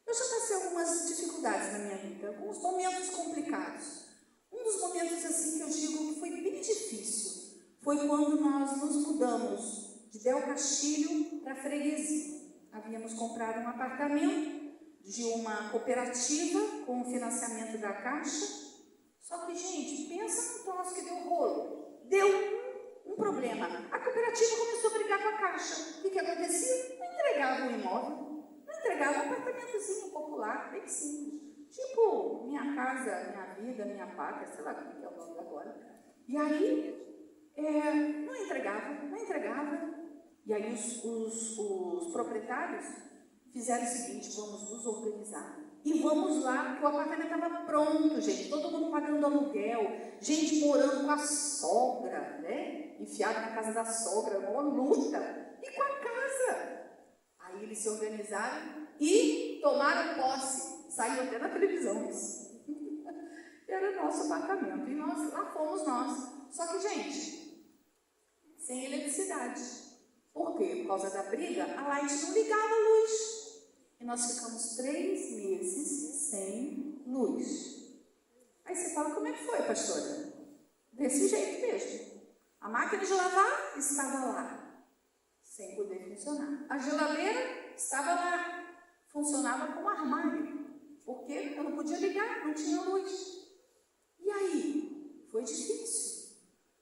Eu já passei algumas dificuldades na minha vida, alguns momentos complicados. Um dos momentos assim que eu digo que foi bem difícil foi quando nós nos mudamos de Del Castilho para Freguesia. Havíamos comprado um apartamento de uma cooperativa com o financiamento da Caixa. Só que, gente, pensa num troço que deu rolo. Deu um problema. A cooperativa começou a brigar com a Caixa. O que acontecia? Não entregava o imóvel. Entregava um apartamentozinho popular, bem simples. Tipo, minha casa, minha vida, minha pátria, sei lá como é o nome agora. E aí, não entregava. E aí os proprietários fizeram o seguinte: vamos nos organizar. E vamos lá, porque o apartamento estava pronto, gente. Todo mundo pagando aluguel. Gente morando com a sogra, né? Enfiado na casa da sogra, uma luta. E com a casa. Aí eles se organizaram e tomaram posse. Saiu até na televisão isso. Era nosso apartamento. E lá fomos nós. Só que, gente, sem eletricidade. Por quê? Por causa da briga, a Light não ligava a luz. E nós ficamos 3 meses sem luz. Aí você fala, como é que foi, pastora? Desse jeito mesmo. A máquina de lavar estava lá, sem poder funcionar. A geladeira estava lá, funcionava como armário, porque eu não podia ligar, não tinha luz. E aí? Foi difícil.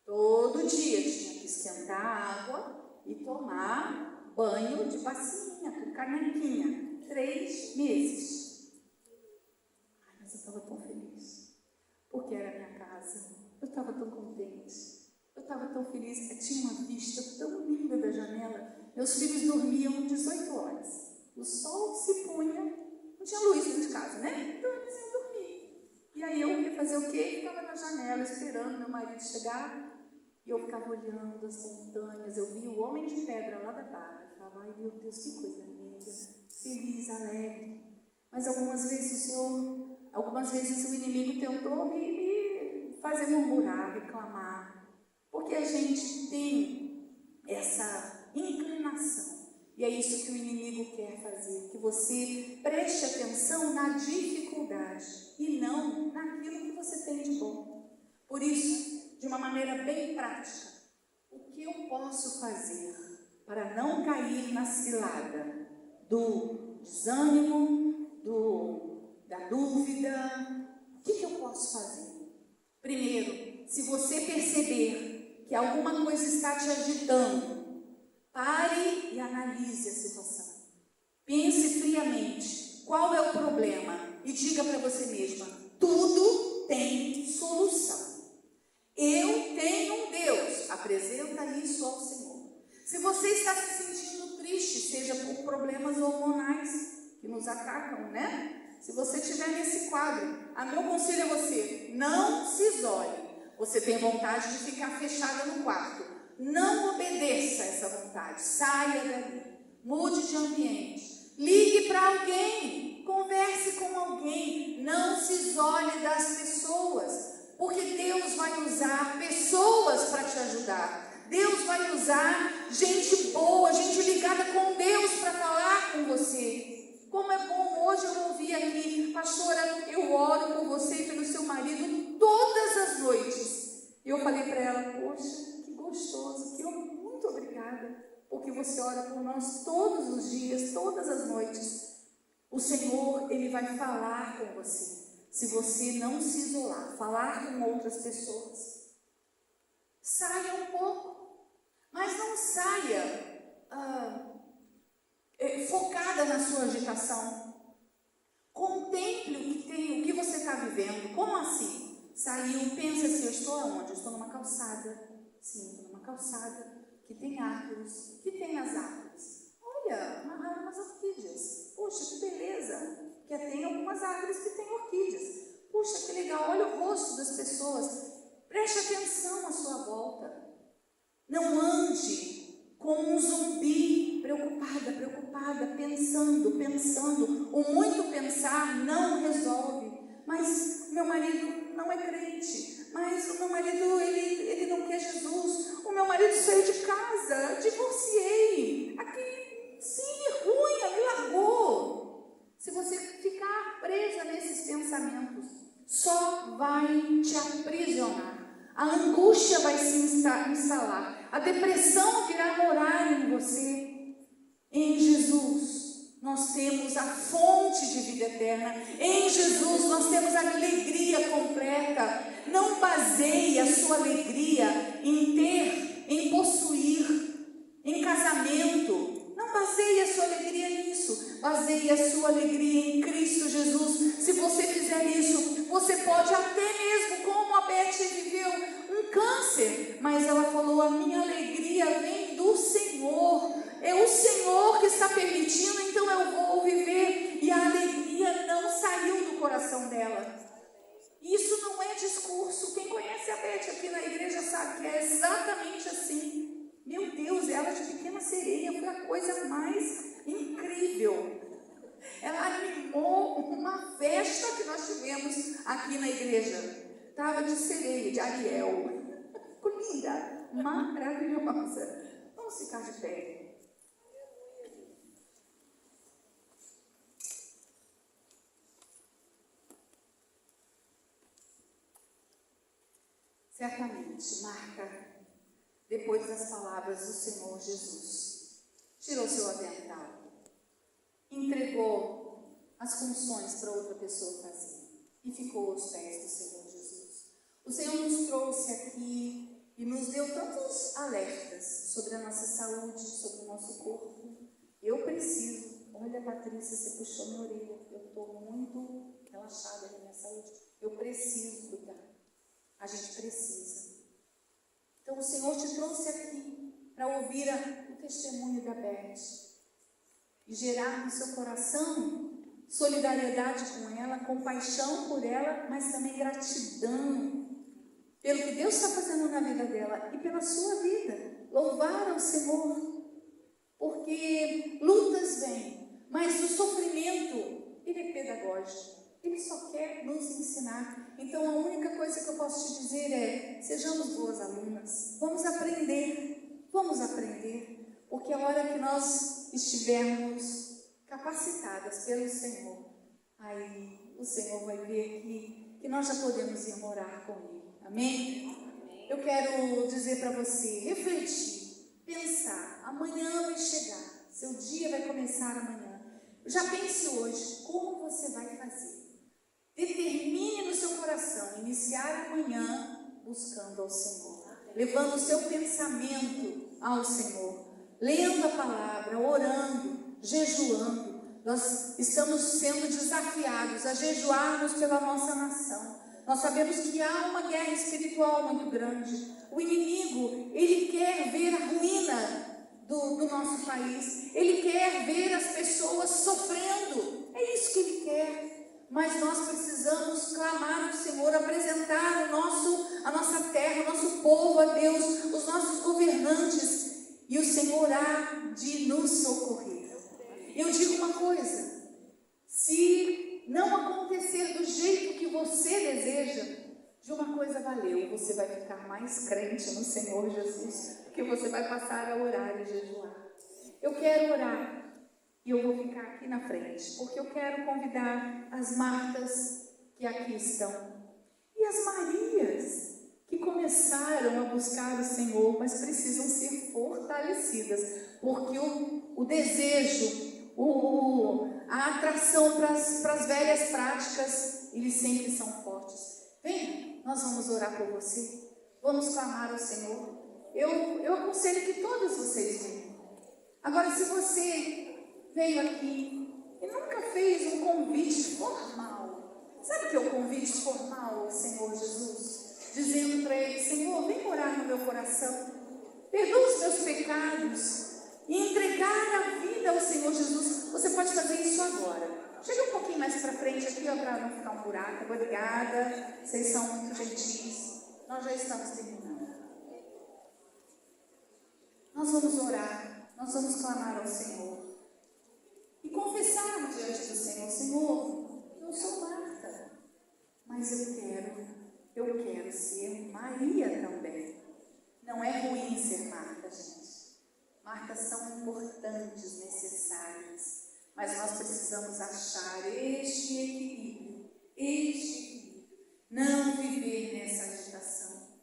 Todo dia tinha que esquentar água e tomar banho de bacinha, com canequinha. 3 meses. Ai, mas eu estava tão feliz, porque era minha casa. Eu estava tão contente. Eu estava tão feliz. Eu tinha uma vista tão linda da janela. Meus filhos dormiam 18 horas. O sol se punha. Não tinha luz dentro de casa, né? Então eles iam dormir. E aí eu ia fazer o quê? Ficava na janela esperando meu marido chegar. E eu ficava olhando as montanhas. Eu via o homem de pedra lá da barra. Eu falava, ai meu Deus, que coisa linda. Feliz, alegre. Mas algumas vezes o inimigo tentou me fazer murmurar, reclamar. Porque a gente tem essa inclinação. E é isso que o inimigo quer fazer. Que você preste atenção na dificuldade e não naquilo que você tem de bom. Por isso, de uma maneira bem prática, o que eu posso fazer para não cair na cilada do desânimo, da dúvida? O que eu posso fazer? Primeiro, se você perceber que alguma coisa está te agitando, pare e analise a situação. Pense friamente qual é o problema e diga para você mesma: tudo tem solução. Eu tenho um Deus. Apresenta isso ao Senhor. Se você está se sentindo triste, seja por problemas hormonais que nos atacam, né? Se você estiver nesse quadro, meu conselho a você: não se isole. Você tem vontade de ficar fechada no quarto. Não obedeça a essa vontade. Saia dali. Mude de ambiente. Ligue para alguém. Converse com alguém. Não se isole das pessoas, porque Deus vai usar pessoas para te ajudar. Deus vai usar gente boa, gente ligada com Deus para falar com você. Como é bom hoje eu ouvir aqui, pastora, eu oro por você e pelo seu marido todas as noites. E eu falei para ela, poxa, que gostoso, muito obrigada, porque você ora por nós todos os dias, todas as noites. O Senhor, Ele vai falar com você, se você não se isolar, falar com outras pessoas. Saia um pouco, mas não saia focada na sua agitação. Contemple o que você está vivendo. Como assim? Saiu, pensa assim, eu estou aonde? Eu estou numa calçada. Sim, estou numa calçada que tem árvores. O que tem nas árvores? Olha, umas orquídeas. Puxa, que beleza. Que tem algumas árvores que têm orquídeas. Puxa, que legal. Olha o rosto das pessoas. Preste atenção à sua volta. Não ande como um zumbi, preocupada, pensando. O muito pensar não resolve. Mas meu marido não é crente. Mas o meu marido, ele não quer Jesus. O meu marido saiu de casa, divorciei. Aqui, sem vergonha, me largou. Se você ficar presa nesses pensamentos, só vai te aprisionar. A angústia vai se instalar. A depressão virá morar em você. Em Jesus, nós temos a fonte de vida eterna. Em Jesus, nós temos a alegria completa. Não baseie a sua alegria em ter, em possuir, em casamento. Não baseie a sua alegria nisso. Baseie a sua alegria em Cristo Jesus. Se você fizer isso, você pode até mesmo, como a Beth viveu, um câncer. Mas ela falou, a minha alegria vem do Senhor. É o Senhor que está permitindo, então eu vou viver. E a alegria não saiu do coração dela. Isso não é discurso. Quem conhece a Beth aqui na igreja sabe que é exatamente assim. Meu Deus, ela de Pequena Sereia foi a coisa mais incrível. Ela animou uma festa que nós tivemos aqui na igreja. Estava de sereia, de Ariel. Ficou linda, maravilhosa. Vamos ficar de pé. Certamente marca depois das palavras do Senhor Jesus. Tirou seu avental, entregou as funções para outra pessoa fazer e ficou aos pés do Senhor Jesus. O Senhor nos trouxe aqui e nos deu tantos alertas sobre a nossa saúde, sobre o nosso corpo. Eu preciso, olha, Patrícia, você puxou minha orelha, eu estou muito relaxada com a minha saúde. Eu preciso cuidar. A gente precisa. Então o Senhor te trouxe aqui para ouvir o testemunho da Beth e gerar no seu coração solidariedade com ela, compaixão por ela, mas também gratidão pelo que Deus está fazendo na vida dela e pela sua vida. Louvar ao Senhor, porque lutas vêm, mas o sofrimento, ele é pedagógico. Ele só quer nos ensinar. Então a única coisa que eu posso te dizer é, sejamos boas alunas, vamos aprender, porque a hora que nós estivermos capacitadas pelo Senhor, aí o Senhor vai ver que nós já podemos ir morar com Ele. Amém? Eu quero dizer para você, refletir, pensar, amanhã vai chegar, seu dia vai começar amanhã. Já pense hoje, como você vai fazer? Determine no seu coração iniciar amanhã buscando ao Senhor, levando o seu pensamento ao Senhor, lendo a palavra, orando, jejuando. Nós estamos sendo desafiados a jejuarmos pela nossa nação. Nós sabemos que há uma guerra espiritual muito grande. O inimigo, ele quer ver a ruína do nosso país. Ele quer ver as pessoas sofrendo. É isso que ele quer. Mas nós precisamos clamar ao Senhor, apresentar a nossa terra, o nosso povo a Deus, os nossos governantes, e o Senhor há de nos socorrer. Eu digo uma coisa, se não acontecer do jeito que você deseja, de uma coisa valeu, você vai ficar mais crente no Senhor Jesus, porque você vai passar a orar e jejuar. Eu quero orar e eu vou ficar aqui na frente, porque eu quero convidar as Martas que aqui estão e as Marias que começaram a buscar o Senhor, mas precisam ser fortalecidas, porque o desejo, a atração para as velhas práticas, eles sempre são fortes. Venha, nós vamos orar por você, vamos clamar ao Senhor. Eu aconselho que todas vocês venham. Agora, se você veio aqui e nunca fez um convite formal, sabe o que é o convite formal ao Senhor Jesus? Dizendo para Ele: Senhor, vem morar no meu coração, perdoa os meus pecados e entregar a vida ao Senhor Jesus. Você pode fazer isso agora. Chega um pouquinho mais para frente aqui, para não ficar um buraco. Obrigada, vocês são muito gentis. Nós já estamos terminando. Nós vamos orar, nós vamos clamar ao Senhor e confessar diante do Senhor: Senhor, eu sou Marta, mas eu quero ser Maria também. Não é ruim ser Marta, gente. Martas são importantes, necessárias, mas nós precisamos achar este equilíbrio, não viver nessa agitação.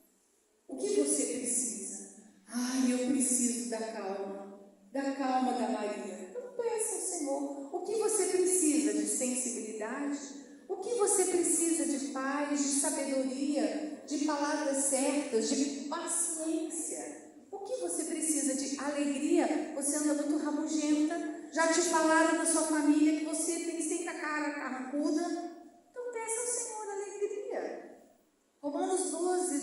O que você precisa? Eu preciso da calma da Maria. Então peça ao Senhor. O que você precisa? De sensibilidade? O que você precisa? De paz, de sabedoria, de palavras certas, de paciência? O que você precisa? De alegria? Você anda muito rabugenta? Já te falaram na sua família que você tem sempre a cara carrancuda? Então peça ao Senhor alegria. Romanos 12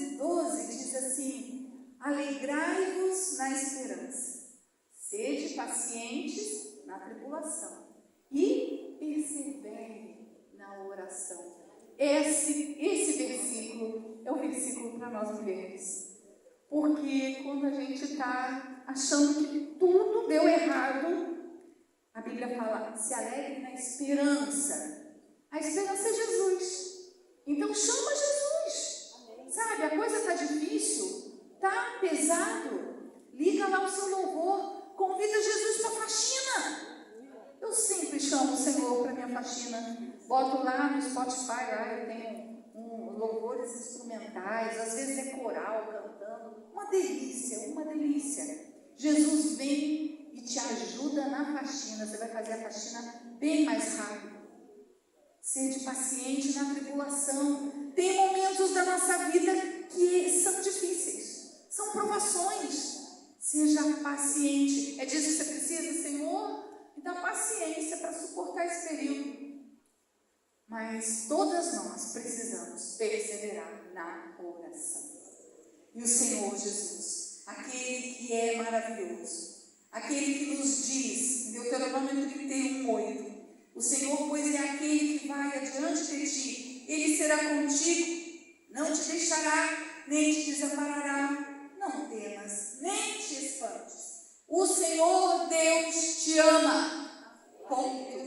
diz assim: alegrai-vos na esperança, sede pacientes na tribulação e persevere na oração. Esse versículo é o versículo para nós mulheres, porque quando a gente está achando que tudo deu errado, a Bíblia fala: se alegre na esperança. A esperança é Jesus. Então chama Jesus. Sabe, a coisa está difícil, está pesado, liga lá o seu louvor, convida Jesus para a faxina. Eu sempre chamo o Senhor para minha faxina, boto lá no Spotify, lá eu tenho louvores instrumentais, às vezes é coral cantando, uma delícia. Jesus vem e te ajuda na faxina, você vai fazer a faxina bem mais rápido. Sede paciente na tribulação. Tem momentos da nossa vida que são difíceis, são provações. Seja paciente. É disso que você precisa, Senhor? Me dá paciência para suportar esse período. Mas todas nós precisamos perseverar na oração. E o Senhor Jesus, aquele que é maravilhoso, aquele que nos diz, em Deuteronômio 31:8, o Senhor, pois, é aquele que vai adiante de ti, Ele será contigo, não te deixará, nem te desamparará. Não temas, nem te espantes. O Senhor Deus te ama. Ponto.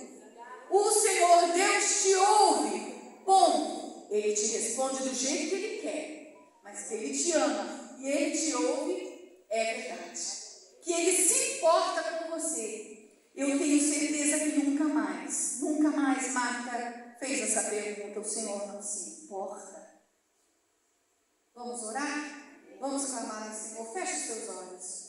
O Senhor Deus te ouve. Ponto. Ele te responde do jeito que Ele quer, mas que Ele te ama e Ele te ouve, é verdade. Que Ele se importa com você. Eu tenho certeza que nunca mais Marta fez essa pergunta. O Senhor não se importa. Vamos orar? Vamos clamar ao Senhor. Feche os seus olhos.